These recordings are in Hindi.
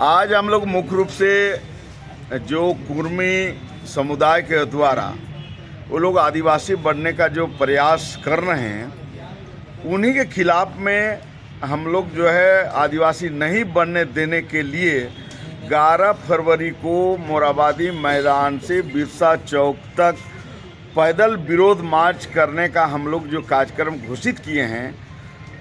आज हम लोग मुख्य रूप से जो कुर्मी समुदाय के द्वारा वो लोग आदिवासी बनने का जो प्रयास कर रहे हैं, उन्हीं के खिलाफ में हम लोग जो है आदिवासी नहीं बनने देने के लिए 11 फरवरी को मोराबादी मैदान से बिरसा चौक तक पैदल विरोध मार्च करने का हम लोग जो कार्यक्रम घोषित किए हैं,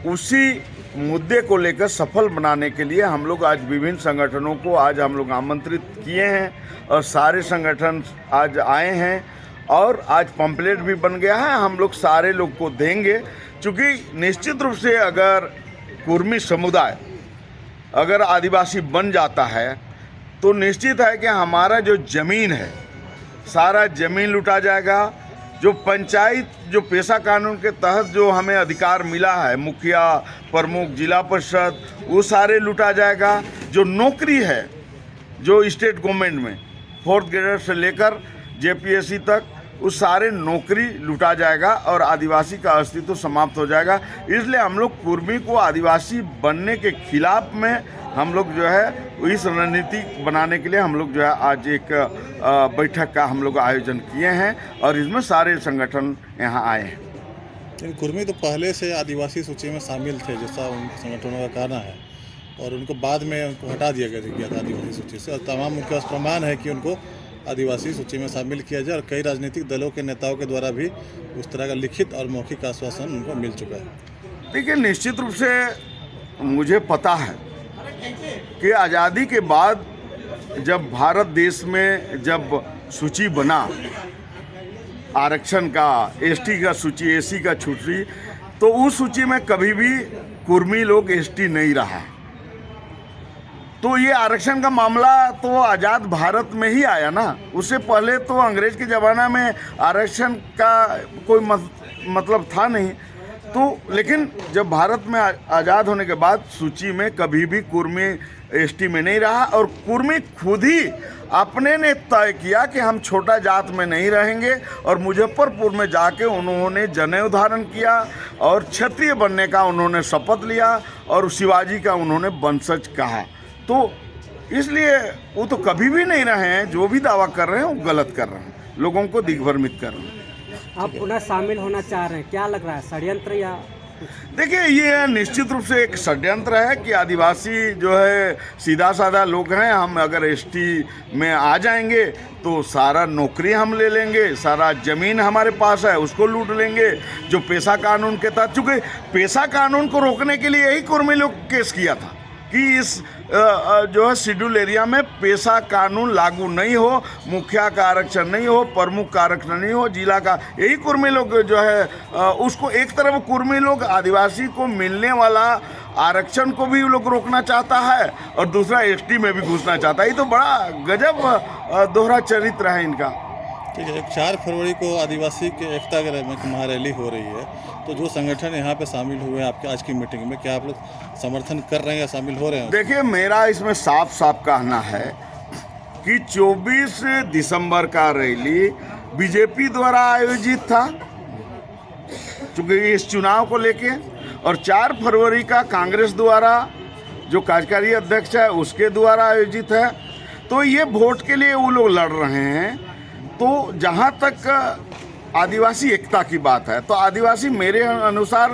उसी मुद्दे को लेकर सफल बनाने के लिए हम लोग आज विभिन्न संगठनों को आज हम लोग आमंत्रित किए हैं और सारे संगठन आज आए हैं और आज पंपलेट भी बन गया है। हम लोग सारे लोग को देंगे, क्योंकि निश्चित रूप से अगर कुर्मी समुदाय अगर आदिवासी बन जाता है तो निश्चित है कि हमारा जो ज़मीन है सारा ज़मीन लुटा जाएगा। जो पंचायत जो पेशा कानून के तहत जो हमें अधिकार मिला है, मुखिया, प्रमुख, जिला परिषद, वो सारे लुटा जाएगा। जो नौकरी है जो स्टेट गवर्नमेंट में 4th ग्रेडर से लेकर जेपीएससी तक, उस सारे नौकरी लुटा जाएगा और आदिवासी का अस्तित्व समाप्त हो जाएगा। इसलिए हम लोग कुर्मी को आदिवासी बनने के खिलाफ में हम लोग जो है इस रणनीति बनाने के लिए हम लोग जो है आज एक बैठक का हम लोग आयोजन किए हैं और इसमें सारे संगठन यहाँ आए हैं। लेकिन कुर्मी तो पहले से आदिवासी सूची में शामिल थे, जैसा उन संगठनों का कहना है, और उनको बाद में उनको हटा दिया गया था आदिवासी सूची से, और तमाम उनके पास प्रमाण है कि उनको आदिवासी सूची में शामिल किया जाए। और कई राजनीतिक दलों के नेताओं के द्वारा भी उस तरह का लिखित और मौखिक आश्वासन उनको मिल चुका है। देखिए, निश्चित रूप से मुझे पता है कि आज़ादी के बाद जब भारत देश में जब सूची बना आरक्षण का, एसटी का सूची, एसी का सूची, तो उस सूची में कभी भी कुर्मी लोग एसटी नहीं रहा। तो ये आरक्षण का मामला तो आज़ाद भारत में ही आया ना। उससे पहले तो अंग्रेज के ज़माना में आरक्षण का कोई मतलब था नहीं। तो लेकिन जब भारत में आज़ाद होने के बाद सूची में कभी भी कुर्मी एसटी में नहीं रहा और कुर्मी खुद ही अपने ने तय किया कि हम छोटा जात में नहीं रहेंगे। और मुजफ्फरपुर में जाके उन्होंने जनेऊ धारण किया और क्षत्रिय बनने का उन्होंने शपथ लिया और शिवाजी का उन्होंने वंशज कहा। तो इसलिए वो तो कभी भी नहीं रहे हैं। जो भी दावा कर रहे हैं वो गलत कर रहे हैं, लोगों को दिग्भ्रमित कर रहे हैं। आप पुनः शामिल होना चाह रहे हैं, क्या लग रहा है, षड्यंत्र या? देखिए, ये निश्चित रूप से एक षड्यंत्र है कि आदिवासी जो है सीधा साधा लोग हैं। हम अगर एसटी में आ जाएंगे तो सारा नौकरी हम ले लेंगे, सारा ज़मीन हमारे पास है उसको लूट लेंगे। जो पेशा कानून के तहत, चूँकि पेशा कानून को रोकने के लिए यही कुर्मी लोग केस किया था कि इस जो है शेड्यूल एरिया में पेशा कानून लागू नहीं हो, मुखिया का आरक्षण नहीं हो, प्रमुख का आरक्षण नहीं हो, जिला का। यही कुर्मी लोग जो है उसको एक तरफ कुर्मी लोग आदिवासी को मिलने वाला आरक्षण को भी लोग रोकना चाहता है और दूसरा एसटी में भी घुसना चाहता है। ये तो बड़ा गजब दोहरा चरित्र है इनका। ठीक है, 4 फरवरी को आदिवासी के एकता महारैली हो रही है, तो जो संगठन यहाँ पे शामिल हुए हैं आपके आज की मीटिंग में, क्या आप लोग समर्थन कर रहे हैं या शामिल हो रहे हैं? देखिए, मेरा इसमें साफ साफ कहना है कि 24 दिसंबर का रैली बीजेपी द्वारा आयोजित था क्योंकि इस चुनाव को लेके, और 4 फरवरी का कांग्रेस द्वारा जो कार्यकारी अध्यक्ष है उसके द्वारा आयोजित है। तो ये वोट के लिए वो लोग लड़ रहे हैं। तो जहाँ तक आदिवासी एकता की बात है, तो आदिवासी मेरे अनुसार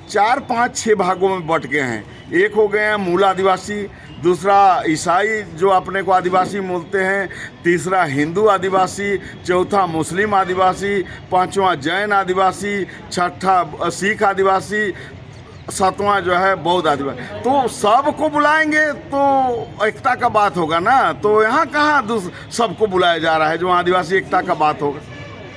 4, 5, 6 भागों में बट गए हैं। एक हो गए हैं मूल आदिवासी, दूसरा ईसाई जो अपने को आदिवासी बोलते हैं, तीसरा हिंदू आदिवासी, चौथा मुस्लिम आदिवासी, पांचवा जैन आदिवासी, छठा सिख आदिवासी, 7वां जो है बौद्ध आदिवासी। तो सबको बुलाएंगे तो एकता का बात होगा ना। तो यहाँ कहाँ सबको बुलाया जा रहा है जो आदिवासी एकता का बात होगा?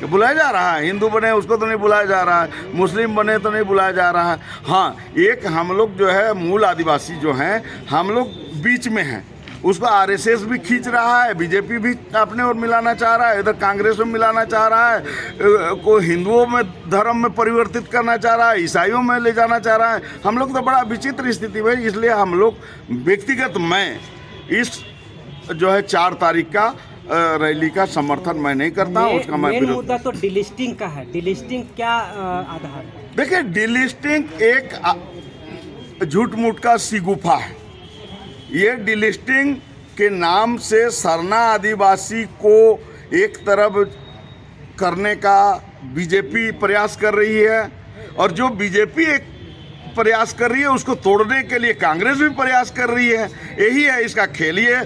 बुलाया जा रहा है, हिंदू बने उसको तो नहीं बुलाया जा रहा है, मुस्लिम बने तो नहीं बुलाया जा रहा है। हाँ, एक हम लोग जो है मूल आदिवासी जो हैं, हम लोग बीच में हैं। उसको आरएसएस भी खींच रहा है, बीजेपी भी अपने ओर मिलाना चाह रहा है, इधर कांग्रेस में मिलाना चाह रहा है, को हिंदुओं में धर्म में परिवर्तित करना चाह रहा है, ईसाइयों में ले जाना चाह रहा है। हम लोग तो बड़ा विचित्र स्थिति में, इसलिए हम लोग व्यक्तिगत मैं इस जो है 4 तारीख का रैली का समर्थन मैं नहीं करता हूँ। उसका मैं विरोध। मुद्दा तो डिलिस्टिंग का है। डिलिस्टिंग क्या आधार? देखिए, डिलिस्टिंग एक झूठ मूठ का सी गुफा है। ये डिलिस्टिंग के नाम से सरना आदिवासी को एक तरफ करने का बीजेपी प्रयास कर रही है, और जो बीजेपी एक प्रयास कर रही है उसको तोड़ने के लिए कांग्रेस भी प्रयास कर रही है। यही है इसका खेल, ये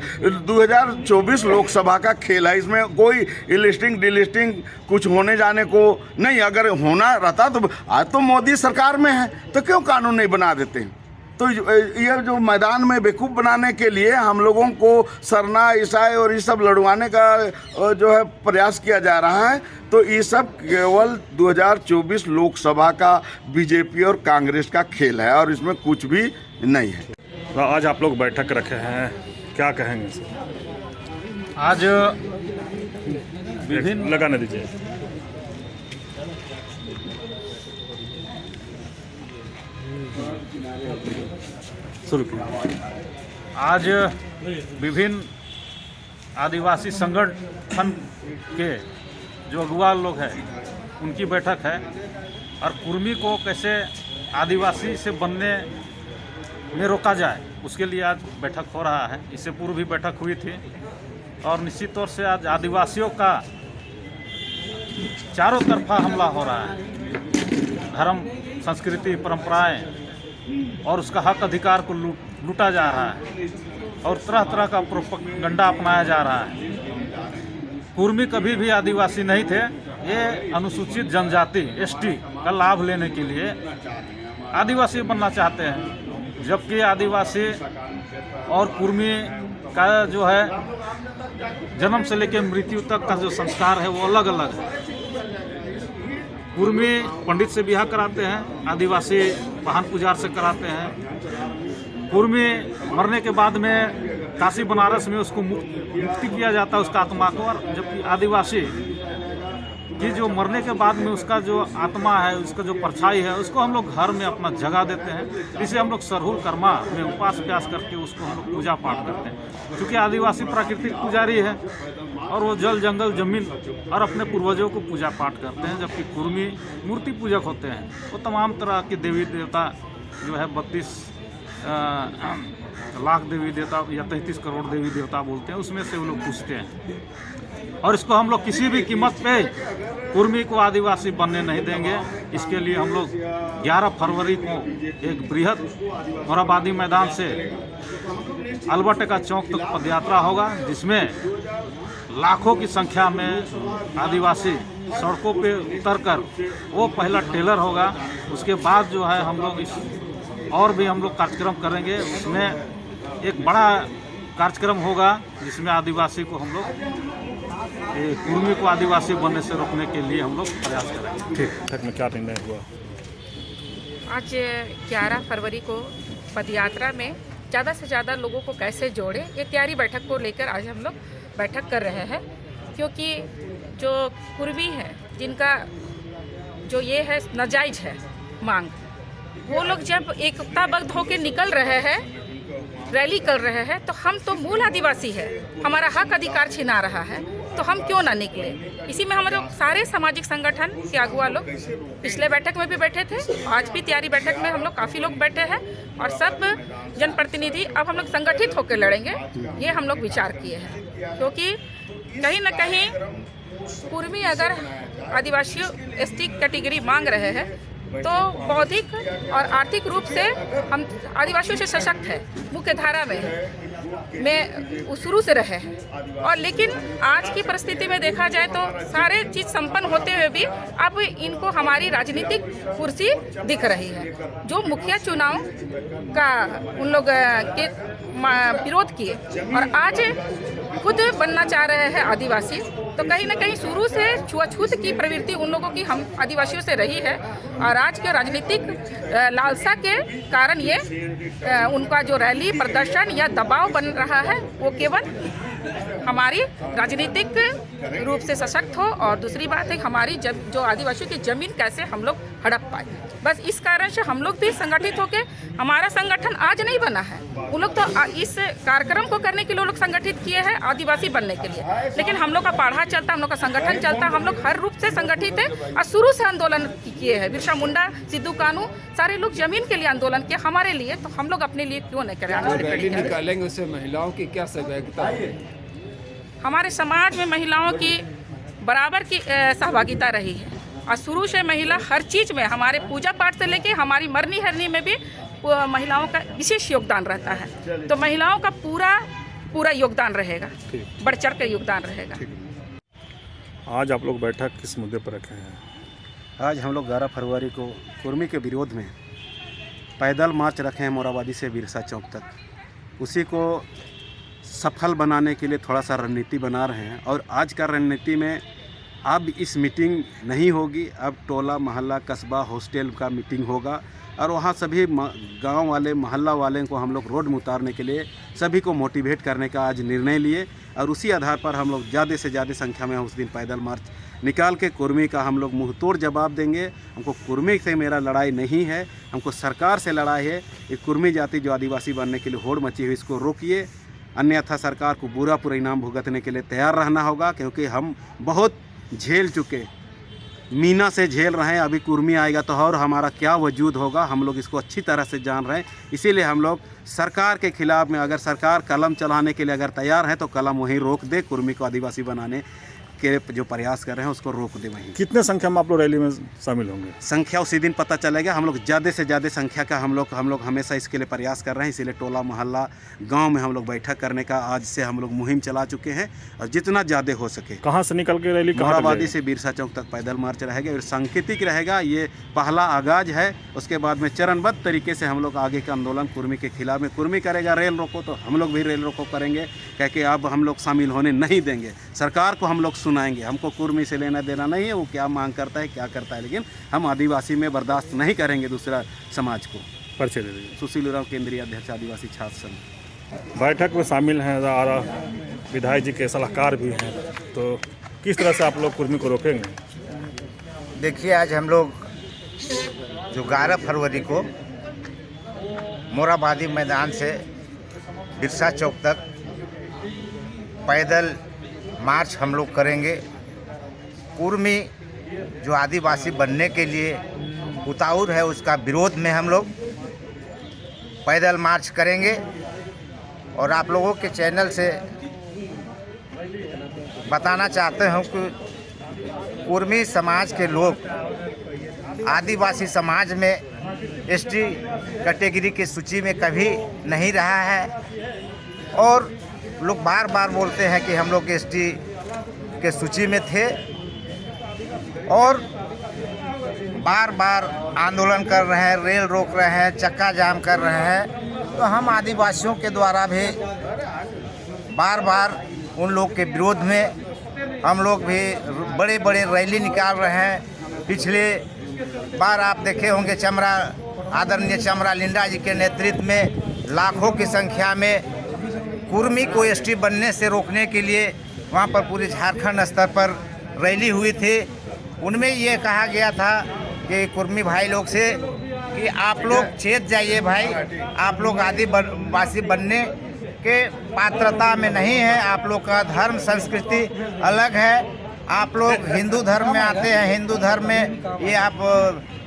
2024 लोकसभा का खेल है। इसमें कोई लिस्टिंग डिलिस्टिंग कुछ होने जाने को नहीं। अगर होना रहता तो आज तो मोदी सरकार में है, तो क्यों कानून नहीं बना देते हैं? तो ये जो मैदान में बेवकूफ़ बनाने के लिए हम लोगों को सरना ईसाई और ये सब लड़वाने का जो है प्रयास किया जा रहा है, तो ये सब केवल 2024 लोकसभा का बीजेपी और कांग्रेस का खेल है, और इसमें कुछ भी नहीं है। तो आज आप लोग बैठक रखे हैं, क्या कहेंगे सर? आज विभिन्न लगाने दीजिए। शुरू कीजिए। आज विभिन्न आदिवासी संगठन के जो अगुवा लोग हैं उनकी बैठक है, और कुर्मी को कैसे आदिवासी से बनने में रोका जाए उसके लिए आज बैठक हो रहा है। इससे पूर्व भी बैठक हुई थी, और निश्चित तौर से आज आदिवासियों का चारों तरफा हमला हो रहा है। धर्म, संस्कृति, परंपराएं और उसका हक अधिकार को लूटा जा रहा है, और तरह तरह का प्रोपगंडा अपनाया जा रहा है। कुर्मी कभी भी आदिवासी नहीं थे। ये अनुसूचित जनजाति एसटी का लाभ लेने के लिए आदिवासी बनना चाहते हैं, जबकि आदिवासी और कुर्मी का जो है जन्म से लेकर मृत्यु तक का जो संस्कार है वो अलग अलग है। कुर्मी पंडित से ब्याह कराते हैं, आदिवासी वाहन पुजार से कराते हैं। कुर्मी मरने के बाद में काशी बनारस में उसको मुक्ति किया जाता है उसका आत्मा को, और जबकि आदिवासी की जो मरने के बाद में उसका जो आत्मा है, उसका जो परछाई है, उसको हम लोग घर में अपना जगह देते हैं। इसे हम लोग सरहुल कर्मा में उपास प्यास करके उसको हम लोग पूजा पाठ करते हैं। क्योंकि आदिवासी प्राकृतिक पुजारी है, और वो जल जंगल जमीन और अपने पूर्वजों को पूजा पाठ करते हैं, जबकि कुर्मी मूर्ति पूजक होते हैं। वो तमाम तरह के देवी देवता जो है 32 लाख देवी देवता या 33 करोड़ देवी देवता बोलते हैं, उसमें से वो लोग पूछते हैं। और इसको हम लोग किसी भी कीमत पे कुर्मी को आदिवासी बनने नहीं देंगे। इसके लिए हम लोग 11 फरवरी को एक बृहद मोरहाबादी मैदान से अल्बर्ट का चौक तक पदयात्रा होगा, जिसमें लाखों की संख्या में आदिवासी सड़कों पे उतरकर वो पहला टेलर होगा। उसके बाद जो है हम लोग इस और भी हम लोग कार्यक्रम करेंगे। उसमें एक बड़ा कार्यक्रम होगा जिसमें आदिवासी को हम लोग कुर्मी को आदिवासी बनने से रोकने के लिए हम लोग प्रयास करेंगे। ठीक, बैठक में क्या निर्णय हुआ? आज 11 फरवरी को पदयात्रा में ज़्यादा से ज़्यादा लोगों को कैसे जोड़े, ये तैयारी बैठक को लेकर आज हम लोग बैठक कर रहे हैं। क्योंकि जो कुर्मी है, जिनका जो ये है नाजायज है मांग, वो लोग जब एकताबद्ध होकर निकल रहे हैं, रैली कर रहे हैं, तो हम तो मूल आदिवासी है, हमारा हक अधिकार छिना रहा है, तो हम क्यों ना निकले। इसी में हमारे सारे सामाजिक संगठन के अगुवा लोग पिछले बैठक में भी बैठे थे, आज भी तैयारी बैठक में हम लोग काफ़ी लोग बैठे हैं, और सब जनप्रतिनिधि अब हम लोग संगठित होकर लड़ेंगे, ये हम लोग विचार किए हैं। क्योंकि कहीं ना कहीं कुर्मी अगर आदिवासियों एसटी कैटेगरी मांग रहे हैं, तो बौद्धिक और आर्थिक रूप से हम आदिवासियों से सशक्त है, मुख्य धारा में शुरू से रहे हैं। और लेकिन आज की परिस्थिति में देखा जाए तो सारे चीज़ संपन्न होते हुए भी अब इनको हमारी राजनीतिक कुर्सी दिख रही है। जो मुखिया चुनाव का उन लोग के विरोध किए और आज खुद बनना चाह रहे हैं आदिवासी, तो कहीं ना कहीं शुरू से छुआछूत की प्रवृत्ति उन लोगों की हम आदिवासियों से रही है। और आज के राजनीतिक लालसा के कारण ये उनका जो रैली प्रदर्शन या दबाव बन रहा है, वो केवल हमारी राजनीतिक रूप से सशक्त हो, और दूसरी बात है हमारी जो आदिवासियों की ज़मीन कैसे हम लोग हड़प पाए। बस इस कारण से हम लोग भी संगठित होकर, हमारा संगठन आज नहीं बना है, उन लोग तो इस कार्यक्रम को करने के लिए लोग संगठित किए हैं आदिवासी बनने के लिए, लेकिन हम लोग का पढ़ा सप्ताह चलता, हम लोग का संगठन चलता, हम लोग हर रूप से संगठित है और शुरू से आंदोलन किए हैं। बिरसा मुंडा, सिद्धू कानू, सारे लोग जमीन के लिए आंदोलन किए हमारे लिए, तो हम लोग अपने लिए क्यों नहीं करें? रैली निकालेंगे, उससे महिलाओं की क्या सहभागिता है? हमारे समाज में महिलाओं की बराबर की सहभागिता रही है और शुरू से महिला हर चीज़ में, हमारे पूजा पाठ से लेके हमारी मरनी हरनी में भी महिलाओं का विशेष योगदान रहता है। तो महिलाओं का पूरा योगदान रहेगा, बढ़ चढ़ कर योगदान रहेगा। आज आप लोग बैठक किस मुद्दे पर रखे हैं? आज हम लोग 11 फरवरी को कुर्मी के विरोध में पैदल मार्च रखे हैं मोराबादी से बिरसा चौक तक। उसी को सफल बनाने के लिए थोड़ा सा रणनीति बना रहे हैं और आज का रणनीति में अब इस मीटिंग नहीं होगी, अब टोला मोहल्ला कस्बा हॉस्टल का मीटिंग होगा और वहाँ सभी गांव वाले मोहल्ला वाले को हम लोग रोड में उतारने के लिए सभी को मोटिवेट करने का आज निर्णय लिए और उसी आधार पर हम लोग ज़्यादा से ज़्यादा संख्या में उस दिन पैदल मार्च निकाल के कुर्मी का हम लोग मुँह तोड़ जवाब देंगे। हमको कुर्मी से मेरा लड़ाई नहीं है, हमको सरकार से लड़ाई है। ये कुर्मी जाति जो आदिवासी बनने के लिए होड़ मची हुई, इसको रोकिए, अन्यथा सरकार को बुरा परिणाम भुगतने के लिए तैयार रहना होगा, क्योंकि हम बहुत झेल चुके, मीना से झेल रहे हैं। अभी कुर्मी आएगा तो और हमारा क्या वजूद होगा, हम लोग इसको अच्छी तरह से जान रहे हैं। इसीलिए हम लोग सरकार के खिलाफ में, अगर सरकार कलम चलाने के लिए अगर तैयार है तो कलम वहीं रोक दे, कुर्मी को आदिवासी बनाने के जो प्रयास कर रहे हैं उसको रोक दे वहीं। कितने संख्या में आप लोग रैली में शामिल होंगे? संख्या उसी दिन पता चलेगा। हम लोग ज़्यादा से ज़्यादा संख्या का हम लोग हमेशा इसके लिए प्रयास कर रहे हैं। इसीलिए टोला मोहल्ला गांव में हम लोग बैठक करने का आज से हम लोग मुहिम चला चुके हैं और जितना ज़्यादा हो सके। कहाँ से निकल के रैली? मोराबादी से बिरसा चौक तक पैदल मार्च रहेगा और सांकेतिक रहेगा। ये पहला आगाज है, उसके बाद में चरणबद्ध तरीके से हम लोग आगे का आंदोलन कुर्मी के खिलाफ में, कुर्मी करेगा रेल रोको तो हम लोग भी रेल रोको करेंगे, कह के अब हम लोग शामिल होने नहीं देंगे। सरकार को हम लोग सुनाएंगे, हमको कुर्मी से लेना देना नहीं है, वो क्या मांग करता है क्या करता है, लेकिन हम आदिवासी में बर्दाश्त नहीं करेंगे दूसरा समाज को। परिचय दे दीजिए। सुशील उरांव, केंद्रीय अध्यक्ष आदिवासी छात्र संघ। बैठक में शामिल हैं और विधायक जी के सलाहकार भी हैं, तो किस तरह से आप लोग कुर्मी को रोकेंगे? देखिए, आज हम लोग जो 11 फरवरी को मोराबादी मैदान से बिरसा चौक तक पैदल मार्च हम लोग करेंगे। कुर्मी जो आदिवासी बनने के लिए उतावल है, उसका विरोध में हम लोग पैदल मार्च करेंगे। और आप लोगों के चैनल से बताना चाहते हूँ कि कुर्मी समाज के लोग आदिवासी समाज में एसटी कैटेगरी की सूची में कभी नहीं रहा है और लोग बार बार बोलते हैं कि हम लोग एसटी के सूची में थे और बार बार आंदोलन कर रहे हैं, रेल रोक रहे हैं, चक्का जाम कर रहे हैं। तो हम आदिवासियों के द्वारा भी बार बार उन लोग के विरोध में हम लोग भी बड़े बड़े रैली निकाल रहे हैं। पिछले बार आप देखे होंगे आदरणीय चमरा लिंडा जी के नेतृत्व में लाखों की संख्या में कुर्मी को एसटी बनने से रोकने के लिए वहाँ पर पूरे झारखंड स्तर पर रैली हुई थी। उनमें ये कहा गया था कि कुर्मी भाई लोग से कि आप लोग चेत जाइए भाई, आप लोग आदिवासी बनने के पात्रता में नहीं है, आप लोग का धर्म संस्कृति अलग है, आप लोग हिंदू धर्म में आते हैं। हिंदू धर्म में ये आप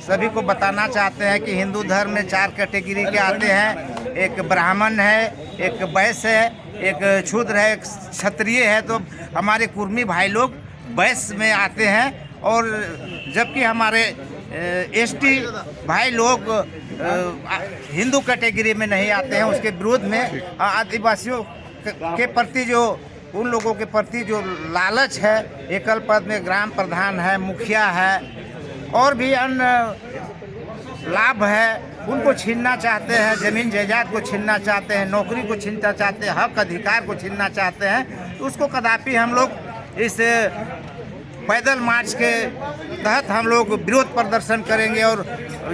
सभी को बताना चाहते हैं कि हिंदू धर्म में 4 कैटेगरी के आते हैं, एक ब्राह्मण है, एक वैश्य है, एक शूद्र है, एक क्षत्रिय है। तो हमारे कुर्मी भाई लोग वैश्य में आते हैं और जबकि हमारे एसटी भाई लोग हिंदू कैटेगरी में नहीं आते हैं। उसके विरोध में आदिवासियों के प्रति जो उन लोगों के प्रति जो लालच है, एकल पद में ग्राम प्रधान है, मुखिया है और भी अन्य लाभ है, उनको छीनना चाहते हैं। ज़मीन जायदाद को छीनना चाहते हैं, नौकरी को छीनना चाहते हैं, हक अधिकार को छीनना चाहते हैं। तो उसको कदापि हम लोग इस पैदल मार्च के तहत हम लोग विरोध प्रदर्शन करेंगे और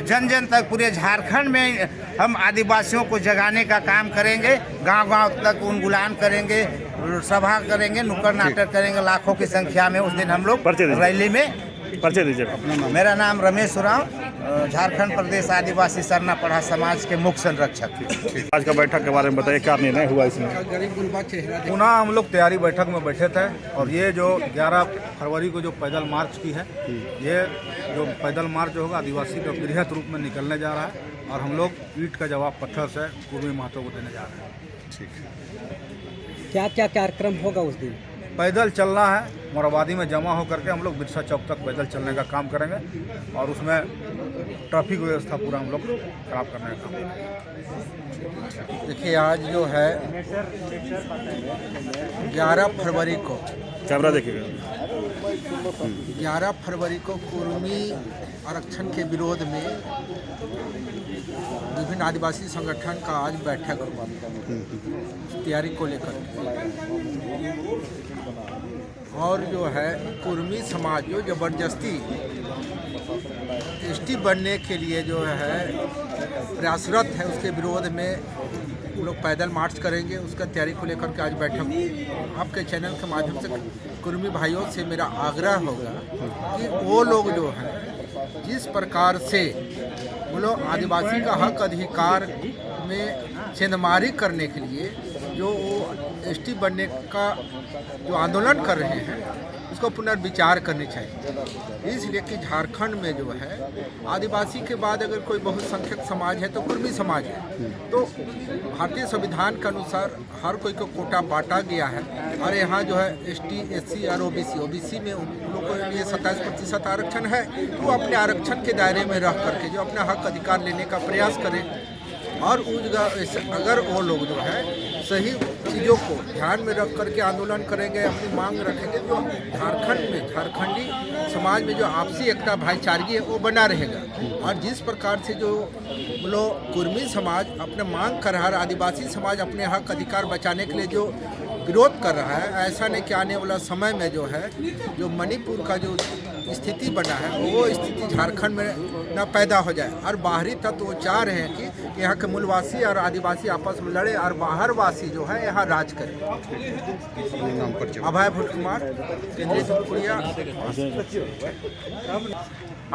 जन जन तक पूरे झारखंड में हम आदिवासियों को जगाने का काम करेंगे। गांव-गांव तक उन्मूलन करेंगे, सभा करेंगे, नुक्कड़ नाटक करेंगे लाखों की संख्या में। उस दिन हम लोग रैली में। परिचय दीजिए। मेरा नाम रमेश उरांव, झारखंड प्रदेश आदिवासी सरना पढ़ा समाज के मुख्य संरक्षक। आज का बैठक के बारे में बताइए, क्या निर्णय हुआ इसमें? पुनः हम लोग तैयारी बैठक में बैठे थे और ये जो 11 फरवरी को जो पैदल मार्च की है, ये जो पैदल मार्च होगा आदिवासी का बृहत रूप में निकलने जा रहा है और हम लोग ईंट का जवाब पत्थर से कुर्मी महतो को देने जा रहे हैं। ठीक। क्या क्या कार्यक्रम होगा उस दिन? पैदल चलना है, मोराबादी में जमा होकर के हम लोग बिरसा चौक तक पैदल चलने का काम करेंगे और उसमें ट्रैफिक व्यवस्था पूरा हम लोग खराब करने का काम करेंगे। देखिए, आज जो है 11 फरवरी को, कैमरा देखिएगा, 11 फरवरी को कुर्मी आरक्षण के विरोध में विभिन्न आदिवासी संगठन का आज बैठक हुआ तैयारी को लेकर, और जो है कुर्मी समाज जो ज़बरदस्ती एसटी बनने के लिए जो है प्रयासरत है, उसके विरोध में लोग पैदल मार्च करेंगे। उसका तैयारी को लेकर के आज बैठक आपके चैनल के माध्यम से कुर्मी भाइयों से मेरा आग्रह होगा कि वो लोग जो है जिस प्रकार से वो लोग आदिवासी का हक अधिकार में छेदमारी करने के लिए जो एसटी बनने का जो आंदोलन कर रहे हैं, उसको पुनर्विचार करनी चाहिए। इसलिए कि झारखंड में जो है आदिवासी के बाद अगर कोई बहुसंख्यक समाज है तो कुर्मी समाज है। तो भारतीय संविधान के अनुसार हर कोई को कोटा बांटा गया है और यहाँ जो है एसटी, एससी और ओबीसी में उन लोगों के लिए 27% आरक्षण है। तो वो अपने आरक्षण के दायरे में रह करके जो अपना हक अधिकार लेने का प्रयास करें और उस जगह अगर वो लोग जो है सही चीज़ों को ध्यान में रख करके आंदोलन करेंगे, अपनी मांग रखेंगे, तो झारखंड में झारखंडी समाज में जो आपसी एकता भाईचारगी है वो बना रहेगा। और जिस प्रकार से जो लोग कुर्मी समाज अपने मांग कर रहा है, आदिवासी समाज अपने हक अधिकार बचाने के लिए जो विरोध कर रहा है, ऐसा नहीं कि आने वाला समय में जो है जो मणिपुर का जो स्थिति बना है वो स्थिति झारखंड में न पैदा हो जाए। और बाहरी तत्व वो चाह रहे हैं कि यहाँ के मूलवासी और आदिवासी आपस में लड़े और बाहरवासी जो है यहाँ राज करे। अभय भट्ट कुमार, केंद्रीय धूपगुड़िया।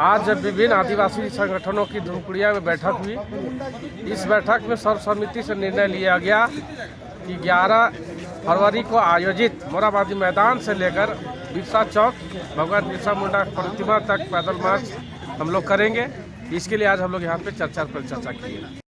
आज विभिन्न आदिवासी संगठनों की धूपगुड़िया में बैठक हुई। इस बैठक में सर्वसम्मति से निर्णय लिया गया कि 11 फरवरी को आयोजित मोराबादी मैदान से लेकर बिरसा चौक भगवान बिरसा मुंडा प्रतिमा तक पैदल मार्च हम लोग करेंगे। इसके लिए आज हम लोग यहाँ पे चर्चा की है।